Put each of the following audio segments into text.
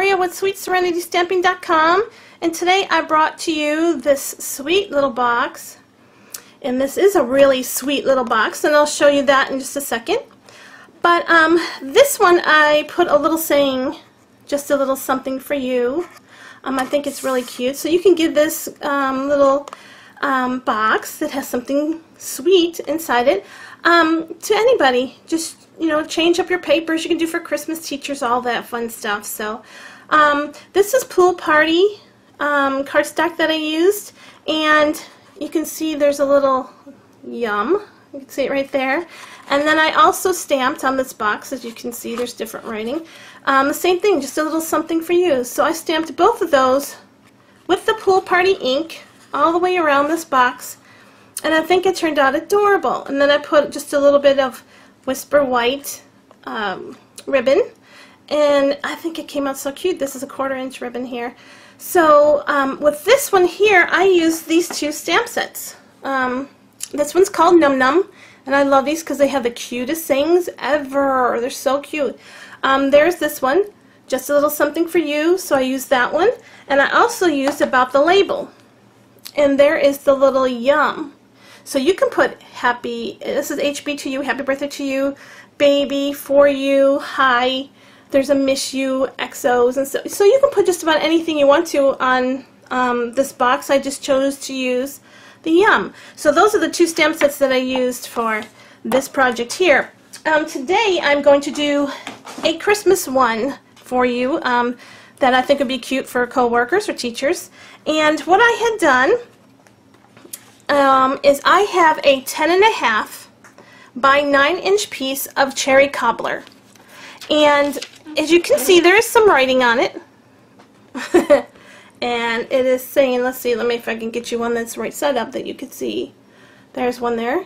Victoria with SweetSerenityStamping.com, and today I brought to you this sweet little box, and this is a really sweet little box, and I'll show you that in just a second. But this one I put a little saying, just a little something for you. I think it's really cute, so you can give this little box that has something sweet inside it to anybody. Just, you know, change up your papers. You can do for Christmas, teachers, all that fun stuff. So this is Pool Party cardstock that I used, and you can see there's a little yum. You can see it right there. And then I also stamped on this box, as you can see, there's different writing. The same thing, just a little something for you. So I stamped both of those with the Pool Party ink all the way around this box, and I think it turned out adorable. And then I put just a little bit of Whisper White ribbon, and I think it came out so cute. This is a 1/4 inch ribbon here. So with this one here, I used these two stamp sets. This one's called Num Num, and I love these because they have the cutest things ever. They're so cute. There's this one, just a little something for you, so I used that one. And I also used About the Label. And there is the little yum. So you can put happy, this is HB to you, happy birthday to you, baby, for you, hi. There's a miss you, XOs, and so you can put just about anything you want to on this box. I just chose to use the yum. So those are the two stamp sets that I used for this project here. Today I'm going to do a Christmas one for you that I think would be cute for co-workers or teachers. And what I had done is I have a 10.5 by 9-inch piece of cherry cobbler. And as you can see, there is some writing on it. And it is saying, let's see, let me if I can get you one that's right side up that you can see. There's one there.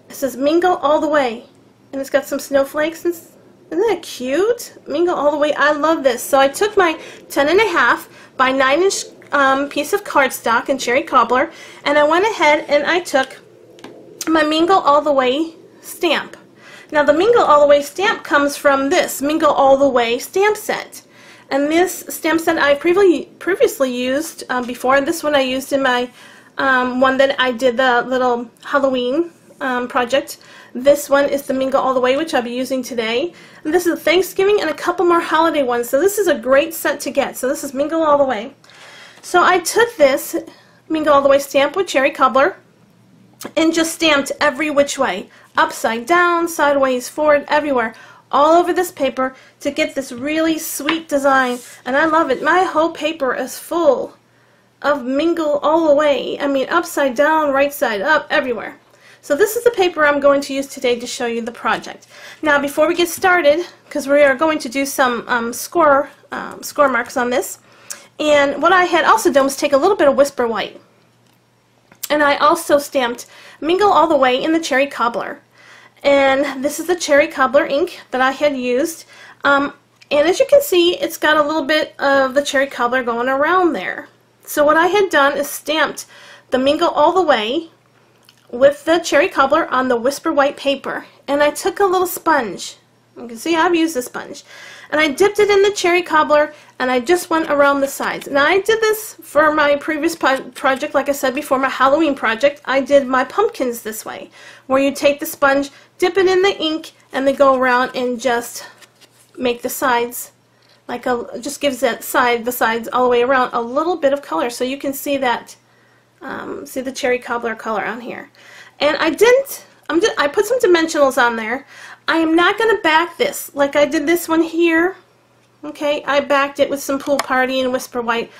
It says Mingle All the Way. And it's got some snowflakes. And isn't that cute? Mingle All the Way. I love this. So I took my 10.5 by 9-inch piece of cardstock and cherry cobbler, and I went ahead and I took my Mingle All the Way stamp. Now the Mingle All the Way stamp comes from this Mingle All the Way stamp set. And this stamp set I previously used before. This one I used in my one that I did the little Halloween project. This one is the Mingle All the Way, which I'll be using today. And this is Thanksgiving and a couple more holiday ones. So this is a great set to get. So this is Mingle All the Way. So I took this Mingle All the Way stamp with cherry cobbler and just stamped every which way. Upside down, sideways, forward, everywhere. All over this paper to get this really sweet design, and I love it. My whole paper is full of Mingle All the Way. I mean, upside down, right side up, everywhere. So this is the paper I'm going to use today to show you the project. Now before we get started, because we are going to do some score marks on this, and what I had also done was take a little bit of Whisper White, and I also stamped Mingle All the Way in the cherry cobbler. And this is the cherry cobbler ink that I had used, and as you can see, it's got a little bit of the cherry cobbler going around there. So what I had done is stamped the Mingle All the Way with the cherry cobbler on the Whisper White paper, and I took a little sponge. You can see I've used a sponge, and I dipped it in the cherry cobbler, and I just went around the sides. Now I did this for my previous project, like I said before, my Halloween project. I did my pumpkins this way, where you take the sponge, dip it in the ink, and then go around and just make the sides, like just gives that the sides all the way around a little bit of color, so you can see that, see the cherry cobbler color on here. And I put some dimensionals on there. I am not going to back this like I did this one here. Okay, I backed it with some Pool Party and Whisper White.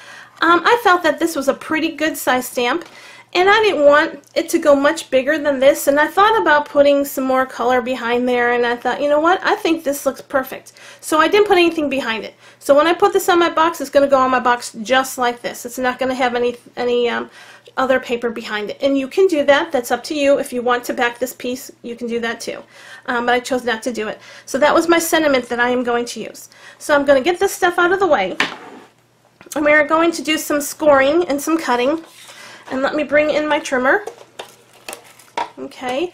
I felt that this was a pretty good size stamp, and I didn't want it to go much bigger than this, and I thought about putting some more color behind there, and I thought, you know what, I think this looks perfect. So I didn't put anything behind it. So when I put this on my box, it's going to go on my box just like this. It's not going to have any other paper behind it. And you can do that. That's up to you. If you want to back this piece, you can do that too. But I chose not to do it. So that was my sentiment that I am going to use. So I'm going to get this stuff out of the way. And we are going to do some scoring and some cutting. And let me bring in my trimmer. Okay.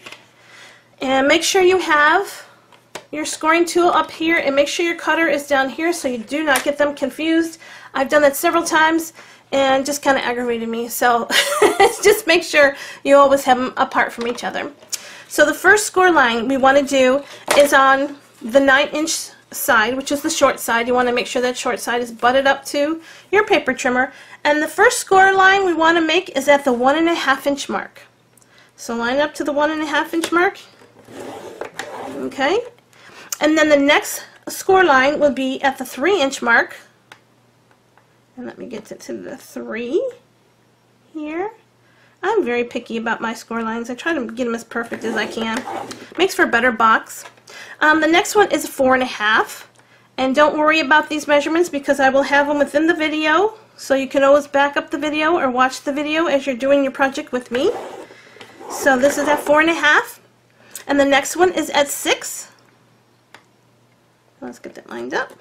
And make sure you have your scoring tool up here and make sure your cutter is down here so you do not get them confused. I've done that several times and just kind of aggravated me. So just make sure you always have them apart from each other. So the first score line we want to do is on the 9-inch side, which is the short side. You want to make sure that short side is butted up to your paper trimmer. And the first score line we want to make is at the 1.5-inch mark. So line up to the 1.5-inch mark. Okay. And then the next score line will be at the 3-inch mark. And let me get to the 3 here. I'm very picky about my score lines. I try to get them as perfect as I can. Makes for a better box. The next one is 4.5. And don't worry about these measurements because I will have them within the video. So you can always back up the video or watch the video as you're doing your project with me. So this is at 4.5. And the next one is at 6. Let's get that lined up.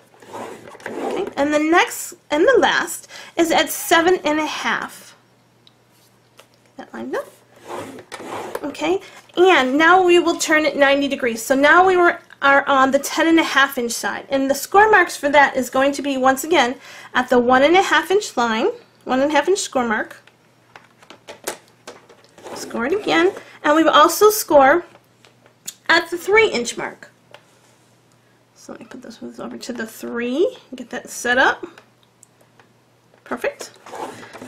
Okay. And the next and the last is at 7.5. That lined up. Okay, and now we will turn it 90 degrees. So now we are on the 10.5-inch side, and the score marks for that is going to be once again at the 1.5-inch line, 1.5-inch score mark. Score it again, and we will also score at the 3-inch mark. So let me put this one over to the 3, get that set up. Perfect.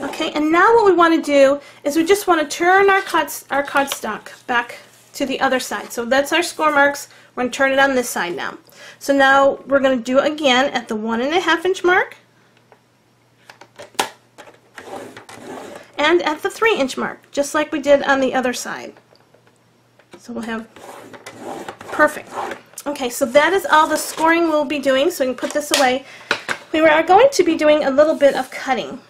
Okay, and now what we want to do is we just want to turn our cardstock back to the other side. So that's our score marks. We're going to turn it on this side now. So now we're going to do it again at the 1.5-inch mark and at the 3-inch mark, just like we did on the other side. So we'll have perfect. Okay, so that is all the scoring we'll be doing, so we can put this away. We are going to be doing a little bit of cutting.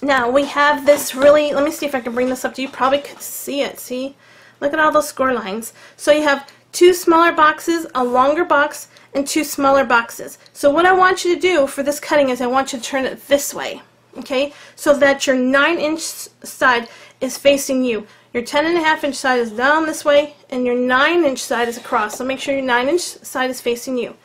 Now we have this really, let me see if I can bring this up to you. Probably could see it. See? Look at all those score lines. So you have 2 smaller boxes, a longer box, and 2 smaller boxes. So what I want you to do for this cutting is I want you to turn it this way. Okay? So that your 9-inch side is facing you. Your 10.5-inch side is down this way, and your 9-inch side is across. So make sure your 9-inch side is facing you.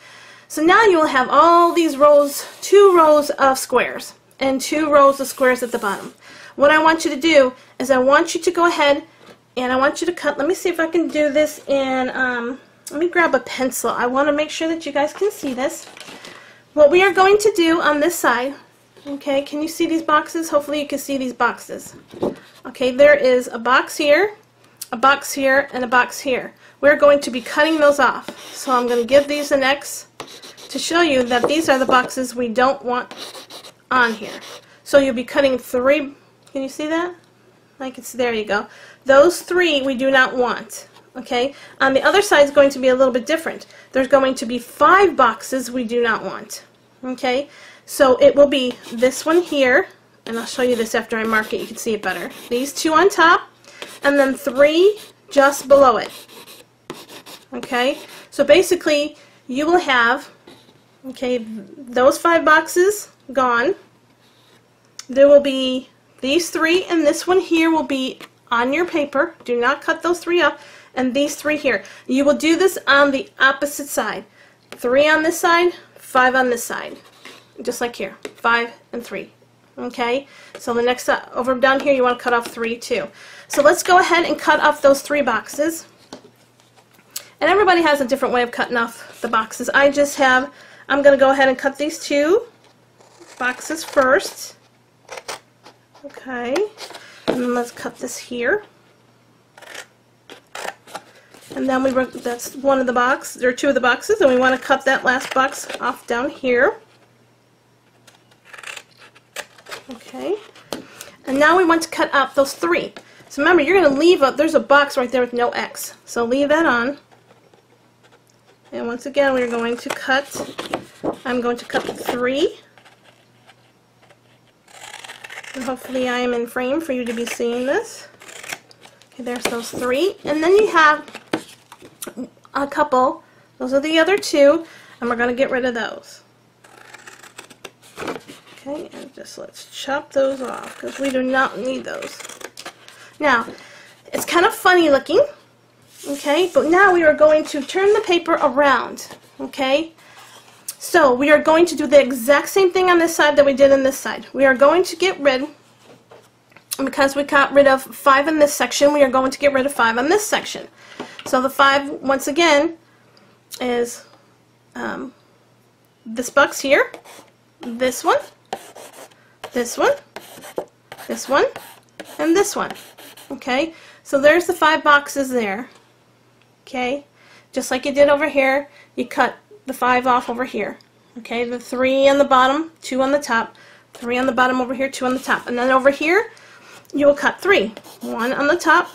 So now you will have all these rows, 2 rows of squares and 2 rows of squares at the bottom. What I want you to do is I want you to go ahead and I want you to cut. Let me see if I can do this in, let me grab a pencil. I want to make sure that you guys can see this. What we are going to do on this side, okay, can you see these boxes? Hopefully you can see these boxes. Okay, there is a box here, and a box here. We're going to be cutting those off. So I'm going to give these an X to show you that these are the boxes we don't want on here. So you'll be cutting 3, can you see that? There you go. Those 3 we do not want. Okay, on the other side is going to be a little bit different. There's going to be 5 boxes we do not want. Okay, so it will be this one here, and I'll show you this after I mark it, you can see it better. These 2 on top, and then 3 just below it. Okay, so basically you will have, okay, those 5 boxes gone. There will be these 3, and this one here will be on your paper. Do not cut those 3 up, and these 3 here. You will do this on the opposite side. 3 on this side, 5 on this side. Just like here, 5 and 3. Okay, so the next over down here you want to cut off 3 too. So let's go ahead and cut off those 3 boxes. And everybody has a different way of cutting off the boxes. I just have, I'm going to go ahead and cut these 2 boxes first. Okay, and then let's cut this here. And then that's one of the boxes, there are 2 of the boxes, and we want to cut that last box off down here. Okay, and now we want to cut out those 3. So remember, you're going to leave there's a box right there with no X. So leave that on. And once again, we're going to cut, I'm going to cut 3. And hopefully I am in frame for you to be seeing this. Okay, there's those 3. And then you have a couple. Those are the other 2. And we're going to get rid of those. Okay, and just let's chop those off because we do not need those. Now, it's kind of funny looking. Okay, but now we are going to turn the paper around. Okay, so we are going to do the exact same thing on this side that we did on this side. We are going to get rid, because we got rid of 5 in this section, we are going to get rid of 5 on this section. So the 5, once again, is this box here, this one, this one, this one, and this one. Okay, so there's the 5 boxes there. Okay, just like you did over here, you cut the 5 off over here. Okay, the 3 on the bottom, 2 on the top, 3 on the bottom over here, 2 on the top, and then over here you will cut 3, 1 on the top,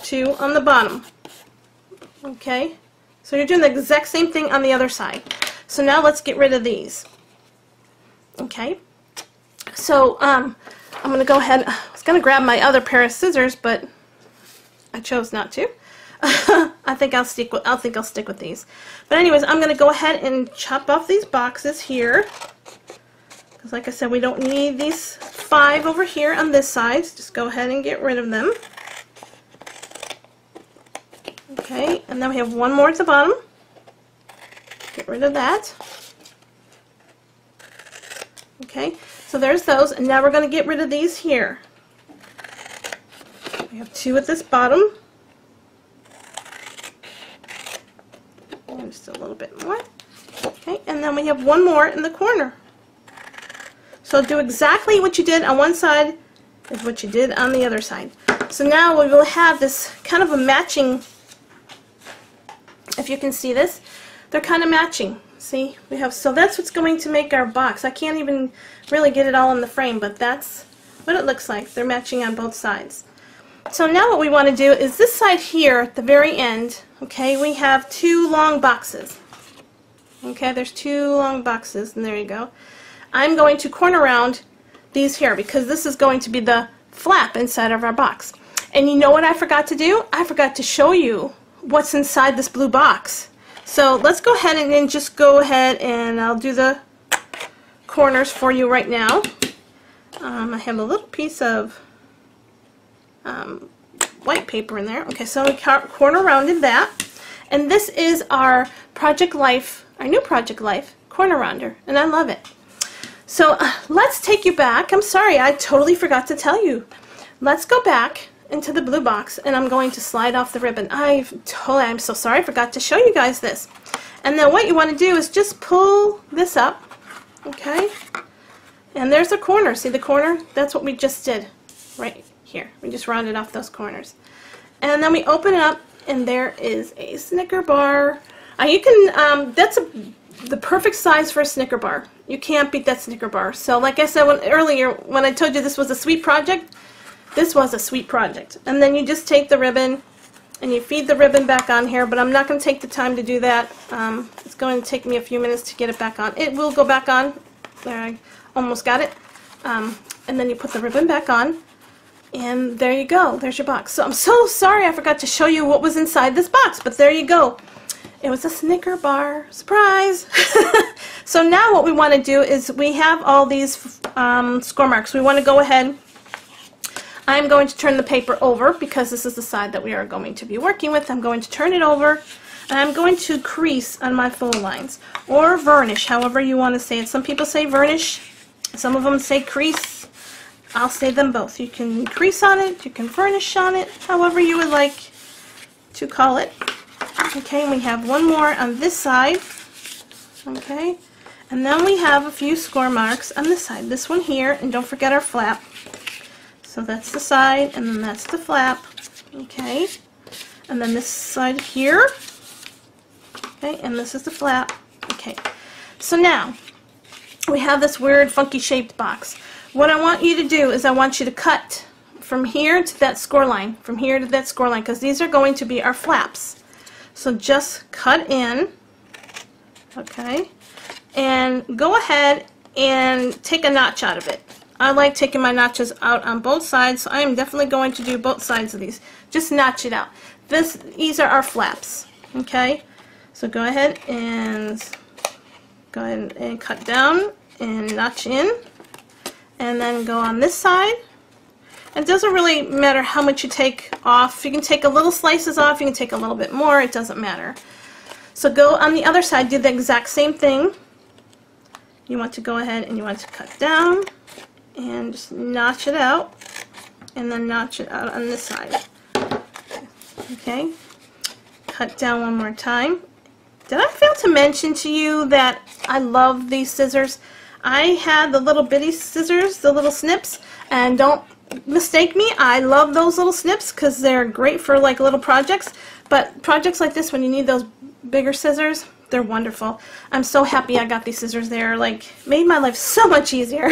2 on the bottom. Okay, so you're doing the exact same thing on the other side. So now let's get rid of these. Okay, so I'm going to go ahead. I was going to grab my other pair of scissors, but I chose not to. I think I'll stick with these. But anyways, I'm going to go ahead and chop off these boxes here, because like I said, we don't need these 5 over here on this side. Just go ahead and get rid of them. Okay, and then we have 1 more at the bottom. Get rid of that. Okay, so there's those, and now we're going to get rid of these here. We have 2 at this bottom. And just a little bit more. Okay, and then we have 1 more in the corner. So do exactly what you did on one side is what you did on the other side. So now we will have this kind of a matching, if you can see this, they're kind of matching. See, we have, so that's what's going to make our box. I can't even really get it all in the frame, but that's what it looks like. They're matching on both sides. So now what we want to do is this side here at the very end, okay, we have 2 long boxes. Okay, there's 2 long boxes, and there you go. I'm going to corner round these here because this is going to be the flap inside of our box. And you know what I forgot to do? I forgot to show you what's inside this blue box. So let's go ahead and then just go ahead and I'll do the corners for you right now. I have a little piece of white paper in there. Okay, so we corner rounded that. And this is our Project Life, our new Project Life corner rounder, and I love it. So let's take you back. I'm sorry, I totally forgot to tell you. Let's go back into the blue box, and I'm going to slide off the ribbon. I'm so sorry, I forgot to show you guys this. And then what you want to do is just pull this up, okay? And there's the corner. See the corner? That's what we just did right here. We just rounded off those corners. And then we open it up, and there is a Snicker bar. You can, that's the perfect size for a Snicker bar. You can't beat that Snicker bar. So like I said earlier, when I told you this was a sweet project, this was a sweet project. And then you just take the ribbon and you feed the ribbon back on here, but I'm not going to take the time to do that. It's going to take me a few minutes to get it back on. It will go back on. There, I almost got it. And then you put the ribbon back on, and there you go. There's your box. So I'm so sorry I forgot to show you what was inside this box, but there you go. It was a Snicker bar. Surprise! So now what we want to do is we have all these score marks. We want to go ahead. I'm going to turn the paper over because this is the side that we are going to be working with. I'm going to turn it over, and I'm going to crease on my full lines, or varnish, however you want to say it. Some people say varnish, some of them say crease. I'll say them both. You can crease on it, you can varnish on it, however you would like to call it. Okay, and we have 1 more on this side. Okay, and then we have a few score marks on this side. This one here, and don't forget our flap. So that's the side, and then that's the flap. Okay, and then this side here. Okay, and this is the flap. Okay, so now we have this weird funky shaped box. What I want you to do is I want you to cut from here to that score line, from here to that score line, because these are going to be our flaps. So just cut in, okay, and go ahead and take a notch out of it. I like taking my notches out on both sides, so I am definitely going to do both sides of these. Just notch it out. These are our flaps, okay? So go ahead and cut down and notch in, and then go on this side It doesn't really matter how much you take off. You can take a little slices off, you can take a little bit more, it doesn't matter. So go on the other side, do the exact same thing. You want to go ahead and you want to cut down and just notch it out, and then notch it out on this side. Okay, cut down one more time. Did I fail to mention to you that I love these scissors? I had the little bitty scissors, the little snips, and don't mistake me, I love those little snips because they're great for like little projects, but projects like this when you need those bigger scissors, they're wonderful. I'm so happy I got these scissors. They're like made my life so much easier.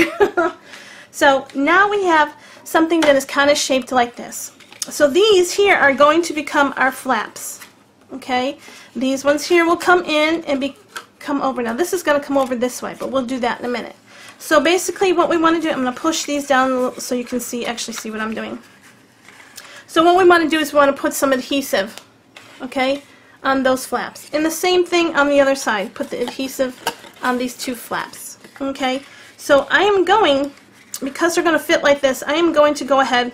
So now we have something that is kind of shaped like this. So these here are going to become our flaps. Okay, these ones here will come in and come over. Now this is going to come over this way, but we'll do that in a minute. So basically what we want to do, I'm going to push these down so you can actually see what I'm doing. So what we want to do is we want to put some adhesive, okay, on those flaps. And the same thing on the other side, put the adhesive on these two flaps. Okay, so I am going, because they're going to fit like this, I am going to go ahead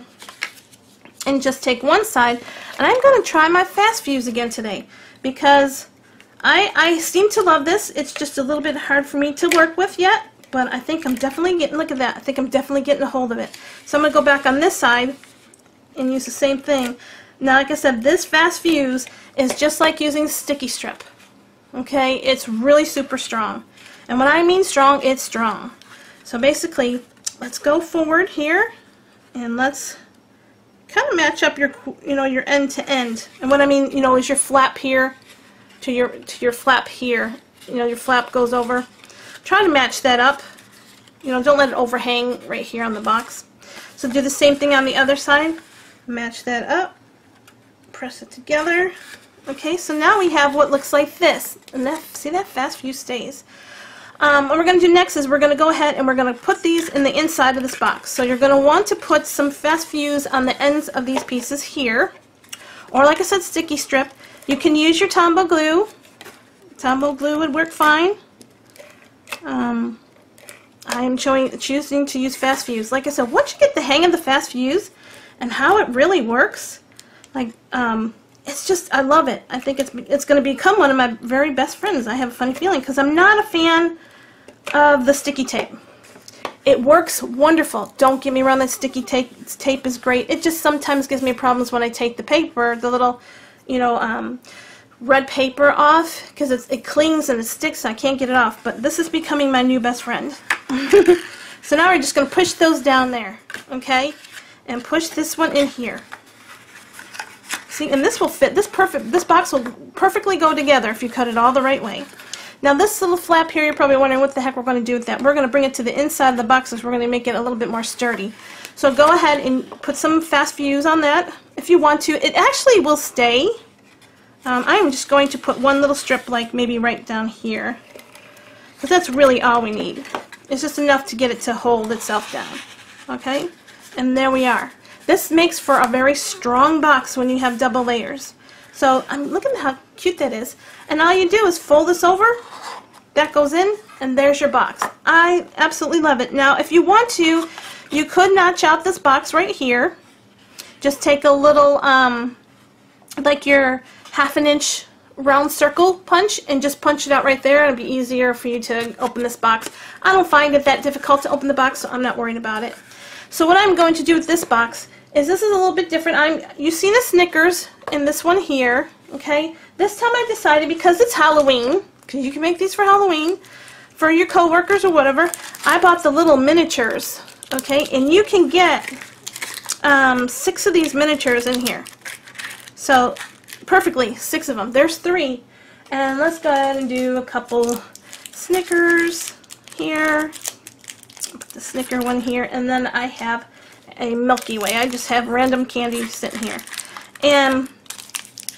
and just take one side, and I'm going to try my fast fuse again today because I seem to love this. It's just a little bit hard for me to work with yet, but I think I'm definitely getting, look at that, I think I'm definitely getting a hold of it. So I'm going to go back on this side and use the same thing. Now, like I said, this fast fuse is just like using sticky strip. Okay, it's really super strong. And when I mean strong, it's strong. So basically, let's go forward here and let's kind of match up your, your end to end. And what I mean, is your flap here to your flap here. Your flap goes over. Try to match that up. Don't let it overhang right here on the box. So do the same thing on the other side. Match that up. Press it together. Okay, so now we have what looks like this. And see that fast fuse stays. What we're going to do next is we're going to go ahead and we're going to put these in the inside of this box. So you're going to want to put some fast fuse on the ends of these pieces here. Or like I said, sticky strip. You can use your Tombow glue. Tombow glue would work fine. I am choosing to use fast fuse. Like I said, once you get the hang of the fast fuse and how it really works, like it's just, I love it. I think it's going to become one of my very best friends. I have a funny feeling because I'm not a fan of the sticky tape. It works wonderful. Don't get me wrong, that sticky tape is great. It just sometimes gives me problems when I take the paper, the little, red paper off, because it clings and it sticks and I can't get it off. But this is becoming my new best friend. So now we're just going to push those down there, okay? And push this one in here. See, and this will fit. This box will perfectly go together if you cut it all the right way. Now this little flap here, you're probably wondering what the heck we're going to do with that. We're going to bring it to the inside of the boxes. We're going to make it a little bit more sturdy. So go ahead and put some fast fuse on that if you want to. It actually will stay. I'm just going to put one little strip, like maybe right down here, because that's really all we need. It's just enough to get it to hold itself down. Okay? And there we are. This makes for a very strong box when you have double layers. So look at how cute that is. And all you do is fold this over, that goes in, and there's your box. I absolutely love it. Now, if you want to, you could notch out this box right here. Just take a little, like your 1/2 inch round circle punch and just punch it out right there. It'll be easier for you to open this box. I don't find it that difficult to open the box, so I'm not worried about it. So what I'm going to do with this box is this is a little bit different. You've seen a Snickers in this one here, okay? This time I decided, because it's Halloween, because you can make these for Halloween, for your coworkers or whatever, I bought the little miniatures, okay? And you can get 6 of these miniatures in here. So perfectly, 6 of them. There's 3. And let's go ahead and do a couple Snickers here. Put the Snicker one here, and then I have a Milky Way. I just have random candy sitting here. And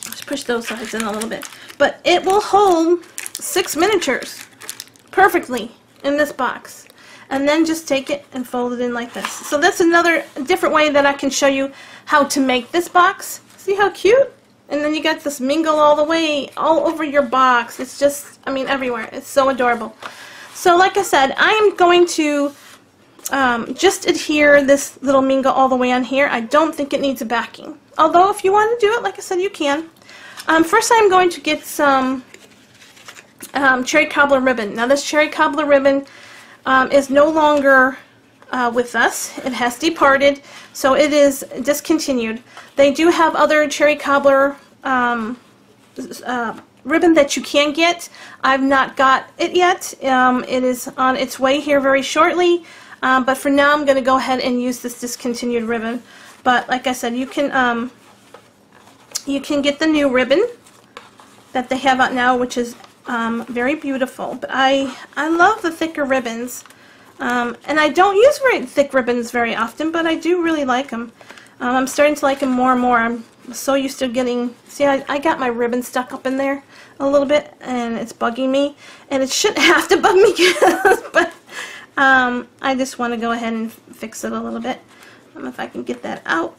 let's push those sides in a little bit. But it will hold 6 miniatures perfectly in this box. And then just take it and fold it in like this. So that's another different way that I can show you how to make this box. See how cute? And then you got this mingle all the way, all over your box. It's just, everywhere. It's so adorable. So like I said, I am going to just adhere this little Mingo all the way on here. I don't think it needs a backing. Although if you want to do it, like I said, you can. First I'm going to get some cherry cobbler ribbon. Now this cherry cobbler ribbon is no longer with us. It has departed, so it is discontinued. They do have other cherry cobbler ribbon that you can get. I've not got it yet. It is on its way here very shortly, but for now I'm going to go ahead and use this discontinued ribbon. But like I said, you can get the new ribbon that they have out now, which is very beautiful. But I love the thicker ribbons, and I don't use very thick ribbons very often, but I do really like them. I'm starting to like them more and more. I'm so used to getting, see, I got my ribbon stuck up in there a little bit, and it's bugging me, and it shouldn't have to bug me, but I just want to go ahead and fix it a little bit. I don't know if I can get that out.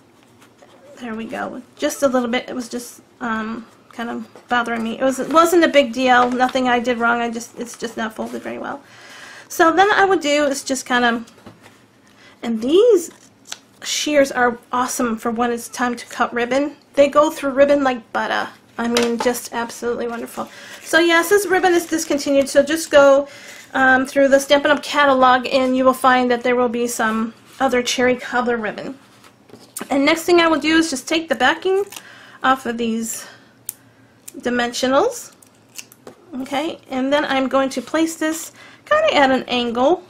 There we go. Just a little bit. It was just kind of bothering me. It wasn't a big deal. Nothing I did wrong. It's just not folded very well. So then I would do is just kind of, and these shears are awesome for when it's time to cut ribbon. They go through ribbon like butter. I mean, just absolutely wonderful. So yes, this ribbon is discontinued, so just go through the Stampin' Up! Catalog and you will find that there will be some other cherry cobbler ribbon. And next thing I will do is just take the backing off of these dimensionals. Okay, and then I'm going to place this kind of at an angle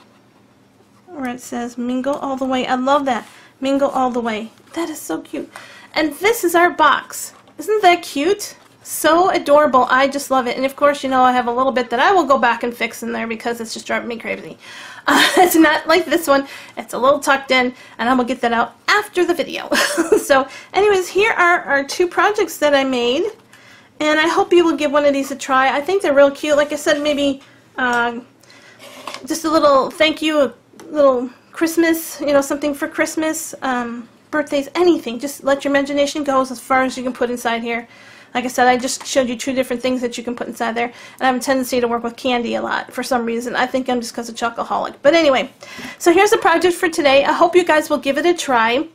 where it says Mingle All the Way. I love that. Mingle All the Way. That is so cute. And this is our box. Isn't that cute? So adorable. I just love it. And of course, you know, I have a little bit that I will go back and fix in there because it's just driving me crazy. It's not like this one. It's a little tucked in, and I'm going to get that out after the video. So anyways, here are our two projects that I made, and I hope you will give one of these a try. I think they're real cute. Like I said, maybe just a little thank you, a little Christmas, you know, something for Christmas, birthdays, anything. Just let your imagination go as far as you can put inside here. Like I said, I just showed you two different things that you can put inside there. And I have a tendency to work with candy a lot for some reason. I think I'm just because of chocoholic. But anyway, so here's the project for today. I hope you guys will give it a try.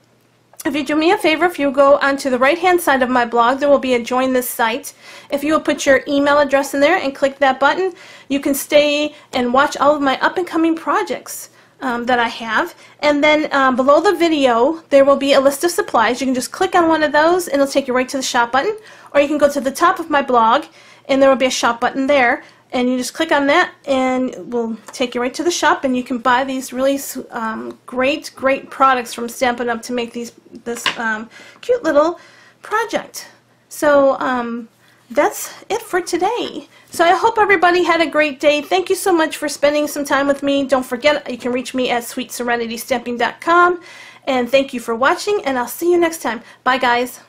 If you do me a favor, if you go onto the right-hand side of my blog, there will be a Join This Site. If you will put your email address in there and click that button, you can stay and watch all of my up-and-coming projects that I have. And then below the video, there will be a list of supplies. You can just click on one of those, and it'll take you right to the shop button. Or you can go to the top of my blog, and there will be a shop button there. And you just click on that, and it will take you right to the shop, and you can buy these really great products from Stampin' Up! To make this cute little project. So that's it for today. So I hope everybody had a great day. Thank you so much for spending some time with me. Don't forget, you can reach me at sweetserenitystamping.com. And thank you for watching, and I'll see you next time. Bye, guys.